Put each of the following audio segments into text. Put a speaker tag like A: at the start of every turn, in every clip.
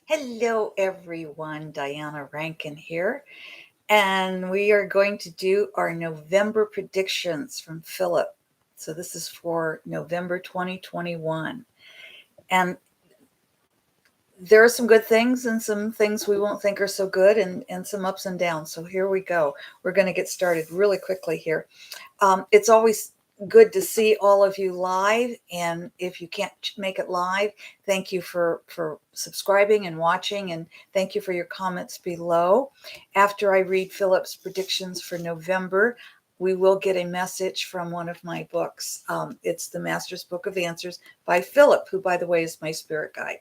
A: Hello, everyone. Diana Rankin here. And we are going to do our November predictions from Phillip. So this is for November 2021. And there are some good things and some things we won't think are so good and some ups and downs. So here we go. We're going to get started really quickly here. It's always good to see all of you live, and if you can't make it live, thank you for subscribing and watching, and thank you for your comments below. After I read Philip's predictions for November, we will get a message from one of my books. It's the Master's Book of Answers by Philip, who, by the way, is my spirit guide.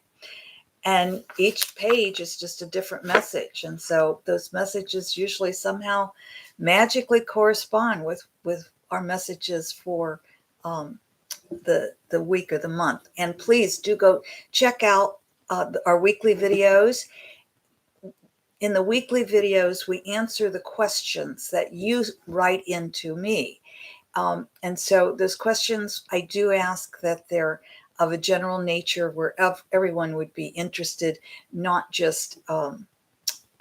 A: And each page is just a different message, and so those messages usually somehow magically correspond with our messages for the week or the month. And please do go check out our weekly videos. In the weekly videos, we answer the questions that you write into me. And so those questions, I do ask that they're of a general nature where everyone would be interested, not just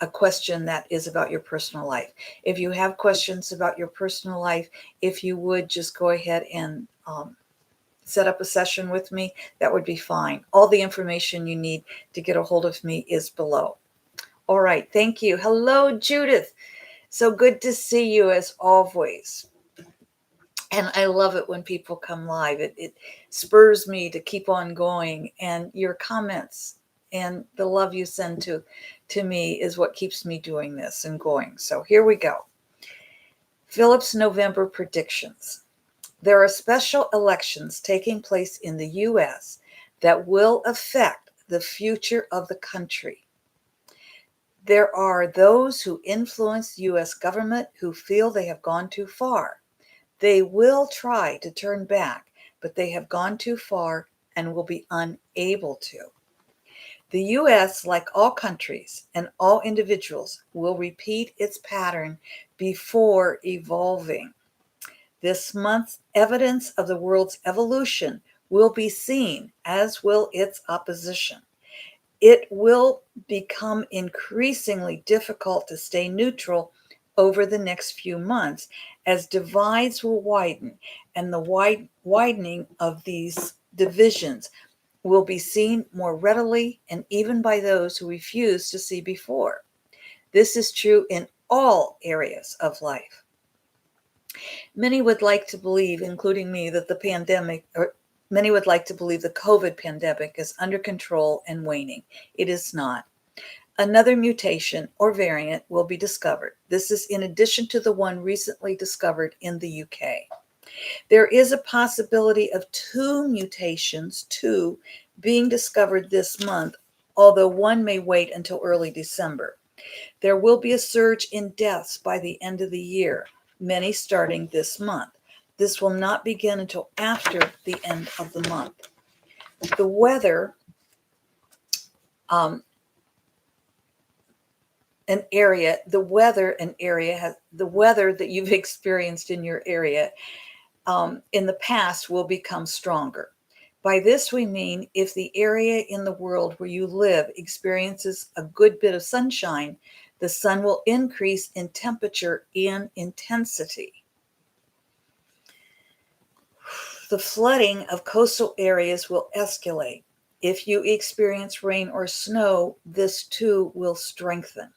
A: a question that is about your personal life. If you have questions about your personal life, if you would just go ahead and set up a session with me, that would be fine. All the information you need to get a hold of me is below. All right, thank you. Hello, Judith. So good to see you as always. And I love it when people come live. It spurs me to keep on going. And your comments and the love you send to me is what keeps me doing this and going. So here we go. Philip's November predictions. There are special elections taking place in the U.S. that will affect the future of the country. There are those who influence the U.S. government who feel they have gone too far. They will try to turn back, but they have gone too far and will be unable to. The U.S., like all countries and all individuals, will repeat its pattern before evolving. This month, evidence of the world's evolution will be seen, as will its opposition. It will become increasingly difficult to stay neutral over the next few months, as divides will widen, and the widening of these divisions will be seen more readily and even by those who refused to see before. This is true in all areas of life. Many would like to believe, including me, that many would like to believe the COVID pandemic is under control and waning. It is not. Another mutation or variant will be discovered. This is in addition to the one recently discovered in the UK. There is a possibility of two mutations, being discovered this month, although one may wait until early December. There will be a surge in deaths by the end of the year, many starting this month. This will not begin until after the end of the month. The weather that you've experienced in your area in the past will become stronger. By this we mean if the area in the world where you live experiences a good bit of sunshine, the sun will increase in temperature and intensity. The flooding of coastal areas will escalate. If you experience rain or snow, this too will strengthen.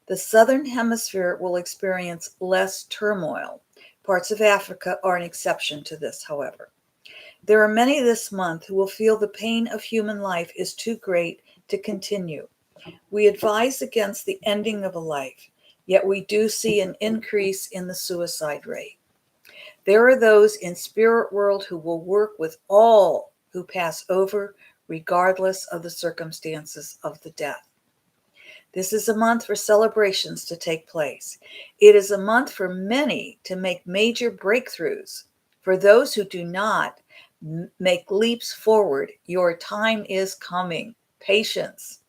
A: The southern hemisphere will experience less turmoil. Parts of Africa are an exception to this, however. There are many this month who will feel the pain of human life is too great to continue. We advise against the ending of a life, yet we do see an increase in the suicide rate. There are those in spirit world who will work with all who pass over, regardless of the circumstances of the death. This is a month for celebrations to take place. It is a month for many to make major breakthroughs. For those who do not, make leaps forward. Your time is coming. Patience.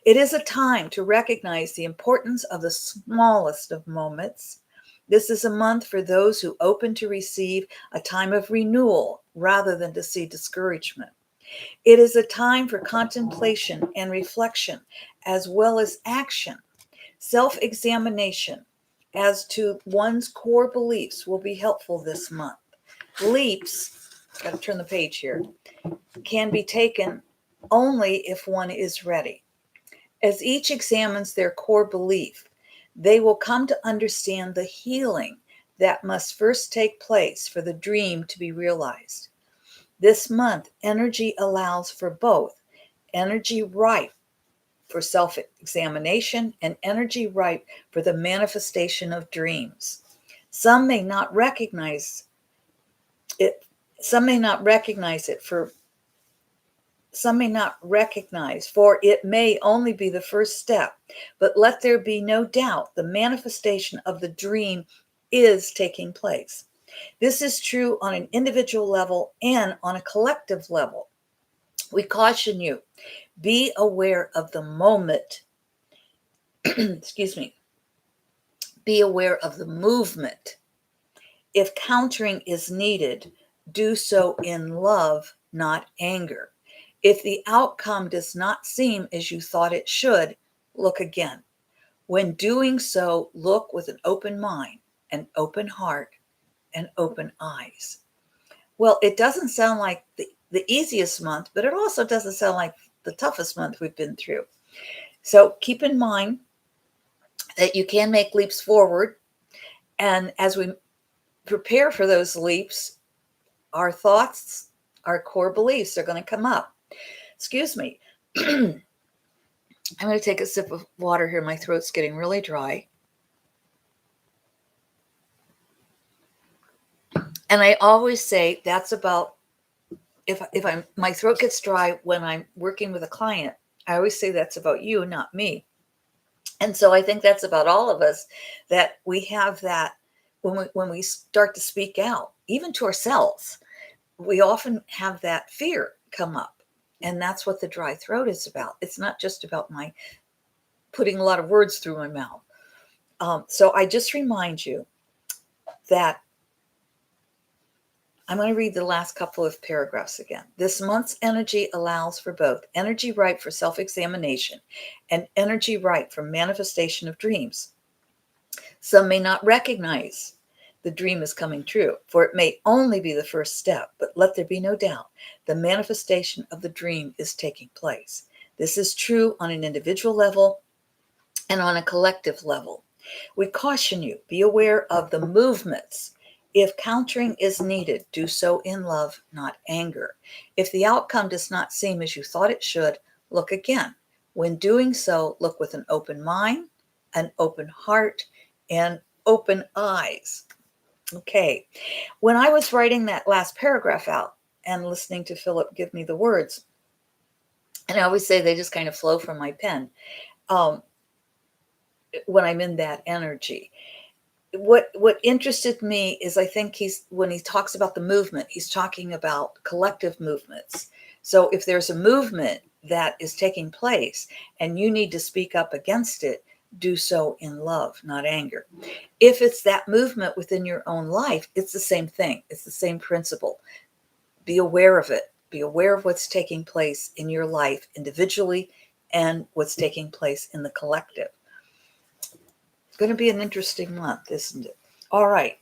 A: It is a time to recognize the importance of the smallest of moments. This is a month for those who open to receive a time of renewal rather than to see discouragement. It is a time for contemplation and reflection, as well as action. Self-examination as to one's core beliefs will be helpful this month. Leaps, got to turn the page here, can be taken only if one is ready. As each examines their core belief, they will come to understand the healing that must first take place for the dream to be realized. This month, energy allows for both energy ripe for self-examination and energy ripe for the manifestation of dreams. Some may not recognize it. Some may not recognize it for Some may not recognize, for it may only be the first step. But let there be no doubt the manifestation of the dream is taking place. This is true on an individual level and on a collective level. We caution you, be aware of the moment. Excuse me. Be aware of the movement. If countering is needed, do so in love, not anger. If the outcome does not seem as you thought it should, look again. When doing so, look with an open mind, an open heart, and open eyes. Well, it doesn't sound like the easiest month, but it also doesn't sound like the toughest month we've been through. So keep in mind that you can make leaps forward. And as we prepare for those leaps, our thoughts, our core beliefs are going to come up. Excuse me. I'm going to take a sip of water here. My throat's getting really dry. And I always say that's about, if my throat gets dry when I'm working with a client, I always say that's about you, not me. And so I think that's about all of us, that we have that when we start to speak out, even to ourselves, we often have that fear come up. And that's what the dry throat is about. It's not just about my putting a lot of words through my mouth. So I just remind you that I'm going to read the last couple of paragraphs again. This month's energy allows for both energy ripe for self-examination and energy ripe for manifestation of dreams. Some may not recognize the dream is coming true, for it may only be the first step, but let there be no doubt the manifestation of the dream is taking place. This is true on an individual level and on a collective level. We caution you, be aware of the movements. If countering is needed, do so in love, not anger. If the outcome does not seem as you thought it should, look again. When doing so, look with an open mind, an open heart, and open eyes. Okay. When I was writing that last paragraph out and listening to Phillip give me the words, and I always say they just kind of flow from my pen when I'm in that energy. What interested me is, I think when he talks about the movement, he's talking about collective movements. So if there's a movement that is taking place and you need to speak up against it, do so in love, not anger. If it's that movement within your own life, it's the same thing. It's the same principle. Be aware of it. Be aware of what's taking place in your life individually and what's taking place in the collective. It's going to be an interesting month, isn't it? All right.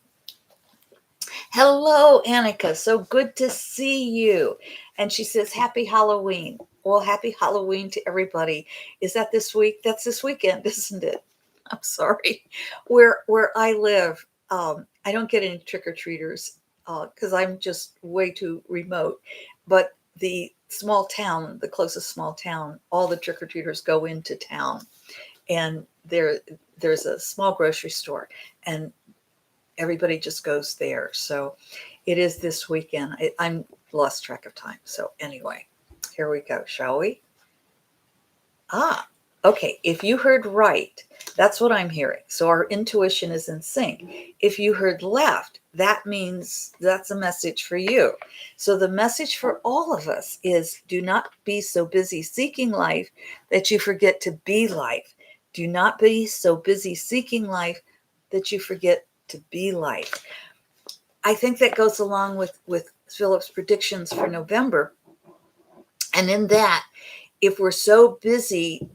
A: Hello, Annika. So good to see you. And she says, Happy Halloween. Well, happy Halloween to everybody. Is that this week? That's this weekend, isn't it? I'm sorry. Where I live, I don't get any trick-or-treaters because I'm just way too remote. But the small town, the closest small town, all the trick-or-treaters go into town. And there's a small grocery store, and everybody just goes there. So it is this weekend. I'm lost track of time. So anyway, here we go, shall we? Okay. If you heard right, that's what I'm hearing. So our intuition is in sync. If you heard left, that means that's a message for you. So the message for all of us is, do not be so busy seeking life that you forget to be life. Do not be so busy seeking life that you forget to be life. I think that goes along with Philip's predictions for November. And in that, if we're so busy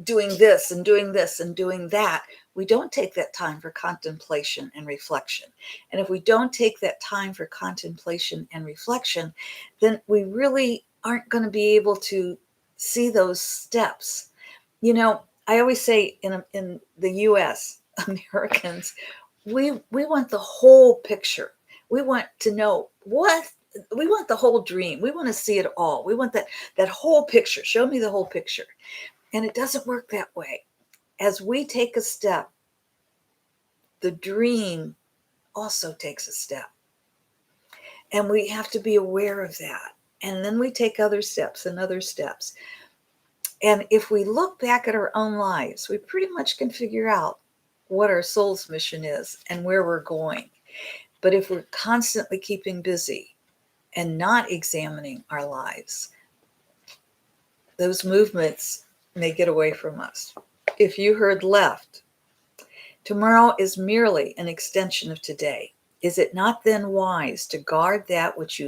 A: doing this and doing this and doing that, we don't take that time for contemplation and reflection. And if we don't take that time for contemplation and reflection, then we really aren't going to be able to see those steps. You know, I always say in the US, Americans, we want the whole picture. We want to know what we want the whole dream. We want to see it all. We want that whole picture. Show me the whole picture. And it doesn't work that way. As we take a step, the dream also takes a step. And we have to be aware of that. And then we take other steps and other steps. And if we look back at our own lives, we pretty much can figure out what our soul's mission is and where we're going. But if we're constantly keeping busy and not examining our lives, those movements may get away from us. If you heard left, tomorrow is merely an extension of today. Is it not then wise to guard that which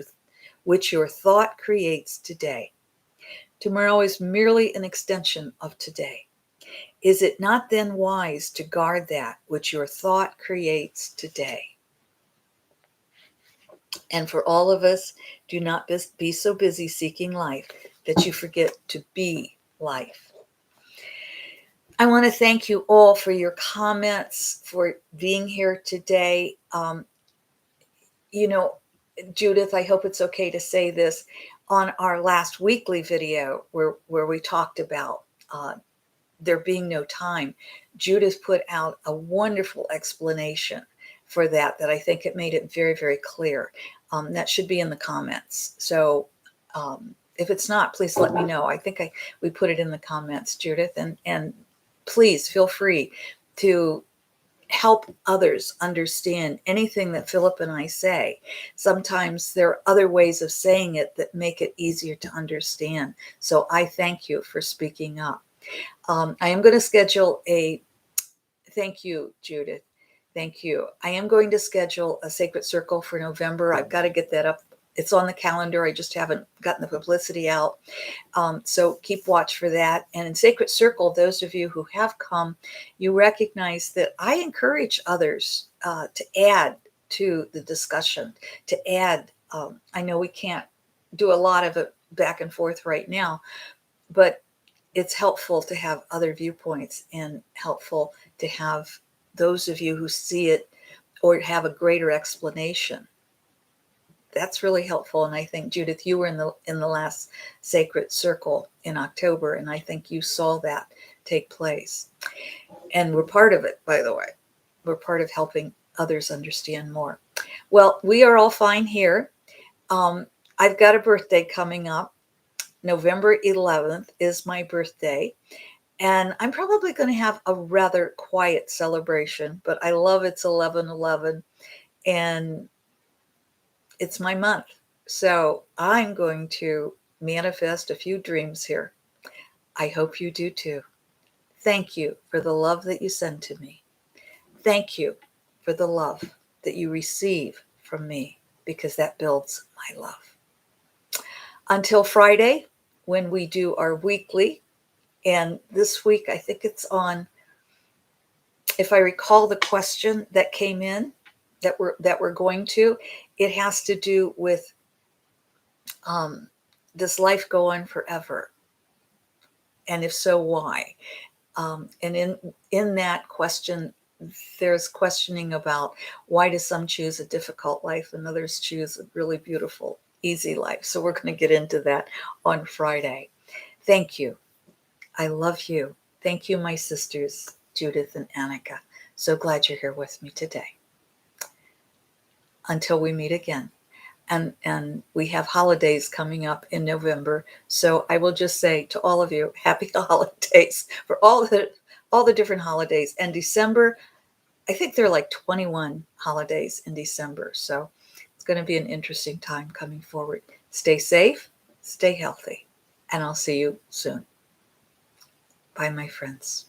A: your thought creates today? Tomorrow is merely an extension of today. Is it not then wise to guard that which your thought creates today? And for all of us, do not be so busy seeking life that you forget to be life. I want to thank you all for your comments, for being here today. Judith, I hope it's okay to say this. On our last weekly video where we talked about there being no time, Judith put out a wonderful explanation for that I think it made it very, very clear. That should be in the comments. So if it's not, please let me know. I think we put it in the comments, Judith, and please feel free to help others understand anything that Phillip and I say. Sometimes there are other ways of saying it that make it easier to understand. So I thank you for speaking up. I am going to schedule thank you, Judith. Thank you. I am going to schedule a Sacred Circle for November. I've got to get that up. It's on the calendar. I just haven't gotten the publicity out. So keep watch for that. And in Sacred Circle, those of you who have come, you recognize that I encourage others to add to the discussion, to add. I know we can't do a lot of it back and forth right now, but it's helpful to have other viewpoints and helpful to have those of you who see it or have a greater explanation. That's really helpful. And I think, Judith, you were in the last Sacred Circle in October, and I think you saw that take place. And we're part of it, by the way. We're part of helping others understand more. Well, we are all fine here. I've got a birthday coming up. November 11th is my birthday. And I'm probably going to have a rather quiet celebration, but I love it's 11/11 and it's my month. So I'm going to manifest a few dreams here. I hope you do too. Thank you for the love that you send to me. Thank you for the love that you receive from me, because that builds my love. Until Friday, when we do our weekly, and this week I think it's on, if I recall the question that came in that we're going to, it has to do with does life go on forever? And if so, why? And in that question, there's questioning about why do some choose a difficult life and others choose a really beautiful, easy life. So we're going to get into that on Friday. Thank you. I love you. Thank you, my sisters, Judith and Annika. So glad you're here with me today. Until we meet again. And we have holidays coming up in November. So I will just say to all of you, happy holidays for all the different holidays. And December, I think there are like 21 holidays in December. So it's going to be an interesting time coming forward. Stay safe, stay healthy, and I'll see you soon. Bye, my friends.